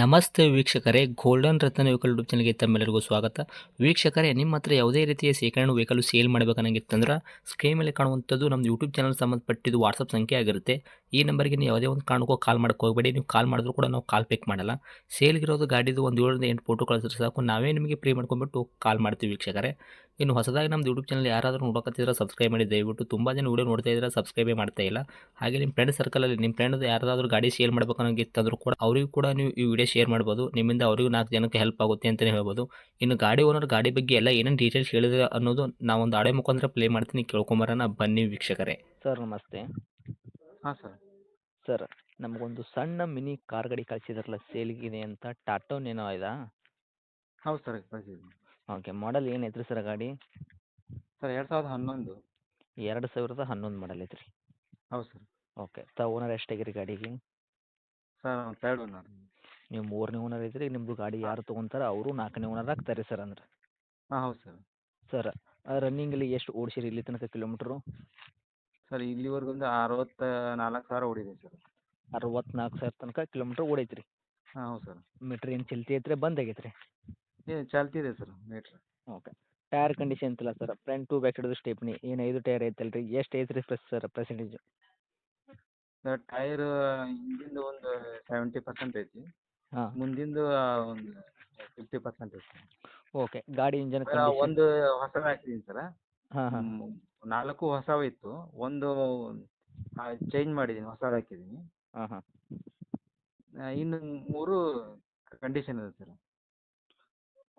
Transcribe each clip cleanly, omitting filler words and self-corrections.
ನಮಸ್ತೆ ವೀಕ್ಷಕರೇ, ಗೋಲ್ಡನ್ ರತ್ನ vehicle YouTube ಚಾನಲ್ಗೆ ತಮ್ಮೆಲ್ಲರಿಗೂ ಸ್ವಾಗತ. ವೀಕ್ಷಕರೇ, ನಿಮ್ಮ ಹತ್ರ ಯಾವುದೇ ರೀತಿಯ ಶೇಖರಣೆ ವೆಹಿಕಲ್ ಸೇಲ್ ಮಾಡಬೇಕನ್ನಂಗಿತ್ತಂದ್ರೆ ಸ್ಕ್ರೀನ್ ಮೇಲೆ ಕಾಣುವಂಥದ್ದು ನಮ್ಮ ಯೂಟ್ಯೂಬ್ ಚಾನಲ್ ಸಂಬಂಧಪಟ್ಟಿದ್ದು ವಾಟ್ಸಪ್ ಸಂಖ್ಯೆ ಆಗಿರುತ್ತೆ. ಈ ನಂಬರ್ಗೆ ನೀವು ಯಾವುದೇ ಒಂದು ಕಾರಣಕ್ಕೂ ಕಾಲ್ ಮಾಡಕ್ಕೆ ಹೋಗಬೇಡಿ. ನೀವು ಕಾಲ್ ಮಾಡಿದ್ರು ಕೂಡ ನಾವು ಕಾಲ್ ಪಿಕ್ ಮಾಡಲ್ಲ. ಸೇಲ್ಗಿರೋದು ಗಾಡಿದು ಒಂದು 7ರಿಂದ 8 ಫೋಟೋ ಕಳಿಸಿದ್ರೆ ಸಾಕು, ನಾವೇ ನಿಮಗೆ ಪ್ರೀ ಮಾಡ್ಕೊಂಡ್ಬಿಟ್ಟು ಕಾಲ್ ಮಾಡ್ತೀವಿ ವೀಕ್ಷಕರೇ. ಇನ್ನು ಹೊಸದಾಗಿ ನಮ್ಮದು ಯೂಟ್ಯೂಬ್ ಚಾನಲ್ ಯಾರಾದರೂ ನೋಡೋಕತ್ತಿದ್ರೆ ಸಬ್ಸ್ಕ್ರೈಬ್ ಮಾಡಿ ದಯವಿಟ್ಟು. ತುಂಬ ಜನ ವೀಡಿಯೋ ನೋಡ್ತಾ ಇದ್ದಾರೆ, ಸಬ್ಸ್ಕ್ರೈಬೇ ಮಾಡ್ತಾ ಇಲ್ಲ. ಹಾಗೆ ನಿಮ್ಮ ಫ್ರೆಂಡ್ ಸರ್ಕಲಲ್ಲಿ ನಿಮ್ಮ ಫ್ರೆಂಡ್ ಯಾರಾದರೂ ಗಾಡಿ ಸೇಲ್ ಮಾಡಬೇಕನ್ನೋಂಗಿತ್ತಂದ್ರೂ ಕೂಡ ಅವರಿಗೂ ಕೂಡ ನೀವು ಈ ವಿಡಿಯೋ ಶೇರ್ ಮಾಡ್ಬೋದು. ನಿಮ್ಮಿಂದ ಅವರಿಗೂ 4 ಜನಕ್ಕೆ ಹೆಲ್ಪ್ ಆಗುತ್ತೆ ಅಂತಲೇ ಹೇಳ್ಬೋದು. ಇನ್ನು ಗಾಡಿ ಓನರ್ ಗಾಡಿ ಬಗ್ಗೆ ಎಲ್ಲ ಏನೇನು ಡೀಟೇಲ್ಸ್ ಹೇಳಿದ್ರೆ ಅನ್ನೋದು ನಾವೊಂದು ಆಡಿಯೋ ಮುಖಾಂತರ ಪ್ಲೇ ಮಾಡ್ತೀನಿ, ಕೇಳ್ಕೊಂಬರೋಣ ಬನ್ನಿ ವೀಕ್ಷಕರೇ. ಸರ್ ನಮಸ್ತೆ. ಹಾಂ ಸರ್. ಸರ್, ನಮಗೊಂದು ಸಣ್ಣ ಮಿನಿ ಕಾರ್ ಗಾಡಿ ಕಳಿಸಿದ್ರಲ್ಲ ಸೇಲ್ಗಿದೆ ಅಂತ, ಟಾಟೋ ನೇನೋ ಇದಾ? ಹೌದು ಸರ್, ಕಳಿಸಿದ್ದೀನಿ. ಓಕೆ, ಮಾಡಲ್ ಏನೈತ್ರಿ ಸರ್ ಗಾಡಿ? ಸರ್ 2011. 2011 ಮಾಡಲ್ ಐತ್ರಿ. ಹೌದು ಸರ್. ಓಕೆ, ಓನರ್ ಎಷ್ಟಾಗಿರಿ ಗಾಡಿಗೆ? Sir third owner. ನೀವು 3ನೇ ಓನರ್ ಇದ್ರಿ, ನಿಮ್ಮದು ಗಾಡಿ ಯಾರು ತೊಗೊಂತಾರೆ ಅವರು 4ನೇ ಓನರ್ ಆಗ್ತಾರೆ ಸರ್ ಅಂದ್ರೆ. ಹಾಂ ಹೌದು ಸರ್. ಸರ್, ರನ್ನಿಂಗಲ್ಲಿ ಎಷ್ಟು ಓಡಿಸಿರಿ ಇಲ್ಲಿ ತನಕ ಕಿಲೋಮೀಟ್ರು? ಸರ್ ಇಲ್ಲಿವರೆಗೂ ಒಂದು 64,000 ಓಡಿದೆ ಸರ್. 64,000 ತನಕ ಕಿಲೋಮೀಟ್ರ್ ಓಡೈತ್ರಿ. ಹಾಂ ಹೌದು ಸರ್. ಮೀಟ್ರ್ ಏನು ಚಲ್ತಿ ಐತ್ರಿ, ಬಂದ್ ಆಗೈತ್ರಿ? ಚಾಲ್ತಿ ಇದೆ sir meter. Okay. Tyre condition ಅಂತಿಲ್ಲ ಸರ್, ಫ್ರಂಟ್ ಟು ಬ್ಯಾಕ್ ಹಿಡಿದು ಸ್ಟೆಪ್ನಿ ಏನು 5 ಟೈರ್ ಐತಲ್ರಿ, ಎಷ್ಟು ಐತ್ರಿ ಸರ್ ಪರ್ಸೆಂಟೇಜ್? ಸರ್ ಟೈರ್ ಹಿಂದಿಂದು ಒಂದು 70% ಐತಿ. ಹಾಂ. ಮುಂದಿಂದು ಒಂದು 50% ಐತಿ. ಓಕೆ. ಗಾಡಿ ಇಂಜನ್ ಸರ್ ಕಂಡೀಷನ್? ಒಂದು ಹೊಸದು ಹಾಕ್ಸಿದ್ದೀನಿ ಸರ್. ಹಾಂ ಹಾಂ. 4 ಹೊಸವು ಇತ್ತು. ಒಂದು ಚೇಂಜ್ ಮಾಡಿದ್ದೀನಿ, ಹೊಸದು ಹಾಕಿದ್ದೀನಿ. ಹಾಂ ಹಾಂ. ಇನ್ನು 3 ಕಂಡೀಷನ್ ಇದೆ ಸರ್.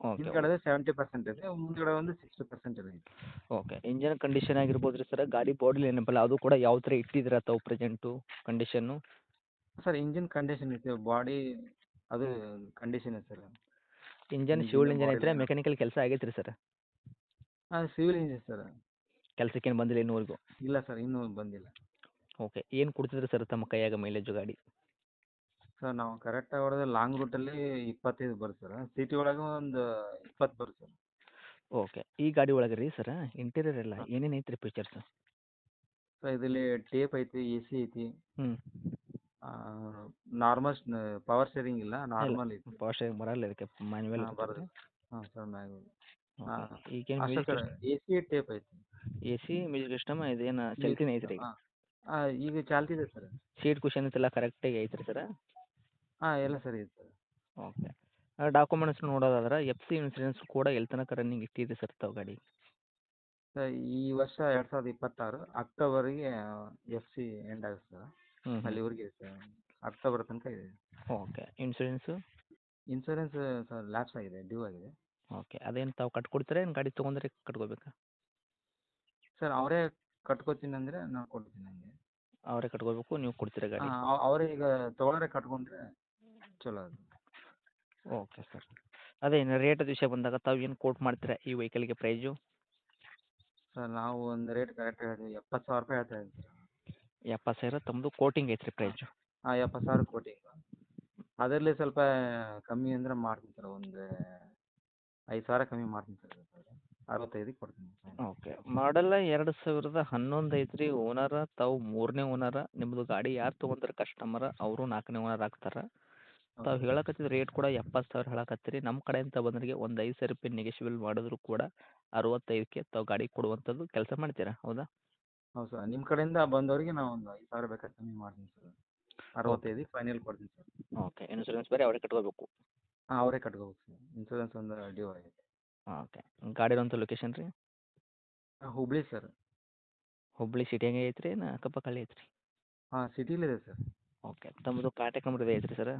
ಓಕೆ. ಹಿಂದ್ಗಡೆ 70% ಇದೆ, ಮುಂದ್ಗಡೆ ಒಂದು 60% ಇದೆ. ಓಕೆ. ಇಂಜನ್ ಕಂಡೀಷನ್ ಆಗಿರ್ಬೋದು ರೀ ಸರ್, ಗಾಡಿ ಬಾಡಿ ಏನಪ್ಪಲ್ಲ ಅದು ಕೂಡ ಯಾವ ಥರ ಇಟ್ಟಿದ್ದೀರಾ ತಾವು present condition? Sir engine condition ಐತೆ, ಬಾಡಿ ಅದು ಕಂಡೀಷನ್ ಇದೆ ಸರ್. ಇಂಜನ್ ಶಿವಲ್ ಇಂಜನ್ ಐತ್ರಿ, ಮೆಕ್ಯಾನಿಕಲ್ ಕೆಲಸ ಆಗೈತೆ ರೀ ಸರ್? ಹಾಂ ಸಿವಿಲ್ ಇಂಜಿನ್ ಸರ್. ಕೆಲಸಕ್ಕೇನು ಬಂದಿಲ್ಲ ಇನ್ನೂವರೆಗೂ? ಇಲ್ಲ ಸರ್, ಇನ್ನೂ ಬಂದಿಲ್ಲ. ಓಕೆ. ಏನು ಕೊಡ್ತಿದ್ರಿ ಸರ್ ತಮ್ಮ ಕೈಯಾಗ ಮೈಲೇಜು ಗಾಡಿ? ಸರ್ ನಾವು ಕರೆಕ್ಟಾಗಿ ಹೊಡೆದ್ರೆ ಲಾಂಗ್ ರೂಟಲ್ಲಿ 25 ಬರುತ್ತೆ ಸರ್, ಸಿಟಿ ಒಳಗೆ ಒಂದು 20 ಬರುತ್ತೆ ಸರ್. ಓಕೆ. ಈ ಗಾಡಿ ಒಳಗೆ ರೀ ಸರ್ ಇಂಟೀರಿಯರ್ ಎಲ್ಲ ಏನೇನು ಐತ್ರಿ ಫೀಚರ್ಸ್? ಸರ್ ಇದರಲ್ಲಿ ಟೇಪ್ ಐತಿ, ಎ ಸಿ ಐತಿ. ಹ್ಞೂ. ನಾರ್ಮಲ್ ಪವರ್ ಸ್ಟೇರಿಂಗ್ ಇಲ್ಲ, ನಾರ್ಮಲ್ ಐತಿ. ಪವರ್ ಸ್ಟೇರಿಂಗ್ ಬರಲ್ಲ ಇದಕ್ಕೆ, ಮ್ಯಾನ್ಯುವಲ್ ಹಾಂ ಬರೋದು. ಹಾಂ ಸರ್ ಮ್ಯಾನುವಲ್. ಹಾಂ ಈಗೇನು ಅಷ್ಟೇ music sir, A C tape ಐತಿ. ಎ ಸಿ ಮ್ಯೂಸಿಕ್ ಸಿಸ್ಟಮ್ ಇದೇನು ಚಲ್ತಿನೇ ಐತ್ರಿ ಈಗ? ಹಾಂ ಈಗ ಚಾಲ್ತಿ ಇದೆ ಸರ್. ಸೀಟ್ ಕುಷನ್ ಎಲ್ಲ ಕರೆಕ್ಟಾಗಿ ಐತ್ರಿ ಸರ್? ಹಾಂ ಎಲ್ಲ ಸರಿ ಇದೆ ಸರ್. ಓಕೆ. ಡಾಕ್ಯುಮೆಂಟ್ಸ್ ನೋಡೋದಾದ್ರೆ ಎಫ್ ಸಿ ಇನ್ಸೂರೆನ್ಸ್ ಕೂಡ ಎಲ್ಲಿ ತನಕ ರನ್ನಿಂಗ್ ಇಟ್ಟಿದೆ ಸರ್ ತಾವು ಗಾಡಿ? ಸರ್ ಈ ವರ್ಷ 2026 ಅಕ್ಟೋಬರಿಗೆ ಎಫ್ ಸಿ ಎಂಡ್ ಆಗುತ್ತೆ ಸರ್. ಹ್ಞೂ. ಅಲ್ಲಿವರೆಗೆ ಸರ್, ಅಕ್ಟೋಬರ್ ತನಕ ಇದೆ. Okay. Insurance? Insurance sir lapse ಆಗಿದೆ, ಡ್ಯೂ ಆಗಿದೆ. ಓಕೆ. ಅದೇನು ತಾವು ಕಟ್ಕೊಡ್ತೀರಾ ಏನು ಗಾಡಿ ತೊಗೊಂಡ್ರೆ ಕಟ್ಕೋಬೇಕಾ? ಸರ್ ಅವರೇ ಕಟ್ಕೋತೀನಿ ಅಂದರೆ ನಾನು ಕೊಡ್ತೀನಿ ಹಂಗೆ. ಅವರೇ ಕಟ್ಕೋಬೇಕು, ನೀವು ಕೊಡ್ತೀರಾ ಗಾಡಿ? ಹಾಂ ಅವರೇ ಈಗ ತೊಗೊಳೋರೆ ಕಟ್ಕೊಂಡ್ರೆ ಚಲೋ ಅದು. Okay sir. ಅದೇ ಇನ್ನು ರೇಟ್ ವಿಷಯ ಬಂದಾಗ ತಾವು ಏನು ಕೋಟ್ ಮಾಡ್ತೀರಾ ಈ ವೆಹಿಕಲ್ಗೆ ಪ್ರೈಸು? ಸರ್ ನಾವು ಒಂದು ರೇಟ್ ಕರೆಕ್ಟ್ ಹೇಳ್ತೀವಿ, 70,000 ಹೇಳ್ತಾ ಇದ್ದೀನಿ ಸರ್. 70,000 ತಮ್ಮದು ಕೋಟಿಂಗ್ ಐತ್ರಿ ಪ್ರೈಸು? ಹಾಂ 70,000 ಕೋಟಿ. ಅದರಲ್ಲಿ ಸ್ವಲ್ಪ ಕಮ್ಮಿ ಅಂದರೆ ಮಾಡ್ತೀನಿ ಸರ್, ಒಂದು 5,000 ಕಮ್ಮಿ ಮಾಡ್ತೀನಿ ಸರ್. 65ಕ್ಕೆ ಕೊಡ್ತೀನಿ. ಓಕೆ. ಮಾಡಲ್ಲ 2011 ಐತ್ರಿ, ಓನರ ತಾವು 3ನೇ ಓನರ. ನಿಮ್ಮದು ಗಾಡಿ ಯಾರು ತೊಗೊಂತಾರೆ ಕಸ್ಟಮರ ಅವರು 4ನೇ ಓನರ್ ಆಗ್ತಾರೆ. ತಾವು ಹೇಳಕತ್ತಿದ ರೇಟ್ ಕೂಡ 70,000 ಹೇಳಕತ್ತೀರಿ. ನಮ್ಮ ಕಡೆಯಿಂದ ಬಂದವರಿಗೆ ಒಂದು 5,000 ರೂಪಾಯಿ ನೆಗೆಶಿಬಲ್ ಮಾಡಿದ್ರು ಕೂಡ 65ಕ್ಕೆ ತಾವು ಗಾಡಿ ಕೊಡುವಂಥದ್ದು ಕೆಲಸ ಮಾಡ್ತೀರಾ, ಹೌದಾ? ಹೌದು ಸರ್, ನಿಮ್ಮ ಕಡೆಯಿಂದ ಬಂದವರಿಗೆ ನಾವು ಒಂದು 5,000 ಬೇಕಾದ್ರೆ ಕಮ್ಮಿ ಮಾಡ್ತೀನಿ ಸರ್. 65ಕ್ಕೆ ಫೈನಲ್ ಕೊಡ್ತೀನಿ ಸರ್. ಓಕೆ. ಇನ್ಸೂರೆನ್ಸ್ ಬೇರೆ ಅವರೇ ಕಟ್ಕೋಬೇಕು? ಹಾಂ ಅವರೇ ಕಟ್ಕೋಬೇಕು ಸರ್, ಇನ್ಸೂರೆನ್ಸ್ ಒಂದು ಡ್ಯೂ ಆಗೈತೆ. ಓಕೆ. ಗಾಡಿ ಇರೋಂಥ ಲೊಕೇಶನ್ ರೀ? ಹುಬ್ಳಿ ಸರ್. ಹುಬ್ಬಳ್ಳಿ ಸಿಟಿಯಾಗೆ ಐತ್ರಿ ಏನು ಅಕ್ಕಪಕ್ಕ ಹಳ್ಳಿ ಐತ್ರಿ? ಹಾಂ ಸಿಟಿಲಿದೆ ಸರ್. ಓಕೆ. ತಮ್ಮದು ಕಾಂಟ್ಯಾಕ್ಟ್ ನಂಬರ್ ಇದೆ ಐತ್ರಿ ಸರ್?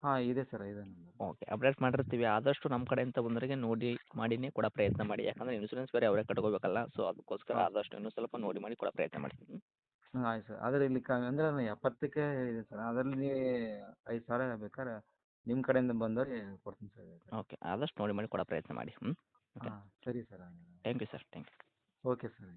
ಹಾಂ ಇದೆ ಸರ್, ಇದೆ ನಂಬರ್. ಓಕೆ. ಅಪ್ಡೇಟ್ ಮಾಡಿರ್ತೀವಿ. ಆದಷ್ಟು ನಮ್ಮ ಕಡೆಯಿಂದ ಬಂದವರಿಗೆ ನೋಡಿ ಮಾಡಿನೇ ಕೊಡೋ ಪ್ರಯತ್ನ ಮಾಡಿ. ಯಾಕಂದರೆ ಇನ್ಸೂರೆನ್ಸ್ ಬೇರೆ ಅವರೇ ಕಟ್ಕೋಬೇಕಲ್ಲ, ಸೊ ಅದಕ್ಕೋಸ್ಕರ ಆದಷ್ಟು ಇನ್ನೂ ಸ್ವಲ್ಪ ನೋಡಿ ಮಾಡಿ ಕೊಡೋ ಪ್ರಯತ್ನ ಮಾಡ್ತೀನಿ. ಹ್ಞೂ ಆಯ್ತು ಸರ್. ಆದರೆ ಇಲ್ಲಿ ಅಂದರೆ ನಾನು 70ಕ್ಕೆ ಇದೆ ಸರ್, ಅದರಲ್ಲಿ ನೀವು 5,000 ಬೇಕಾದ್ರೆ ನಿಮ್ಮ ಕಡೆಯಿಂದ ಬಂದವ್ರಿಗೆ ಕೊಡ್ತೀನಿ ಸರ್. ಓಕೆ. ಆದಷ್ಟು ನೋಡಿ ಮಾಡಿ ಕೊಡೋ ಪ್ರಯತ್ನ ಮಾಡಿ. ಓಕೆ. ಹಾಂ ಸರಿ ಸರ್. ಹಾಗಾದ್ರೆ thank you sir, thank you. Okay sir.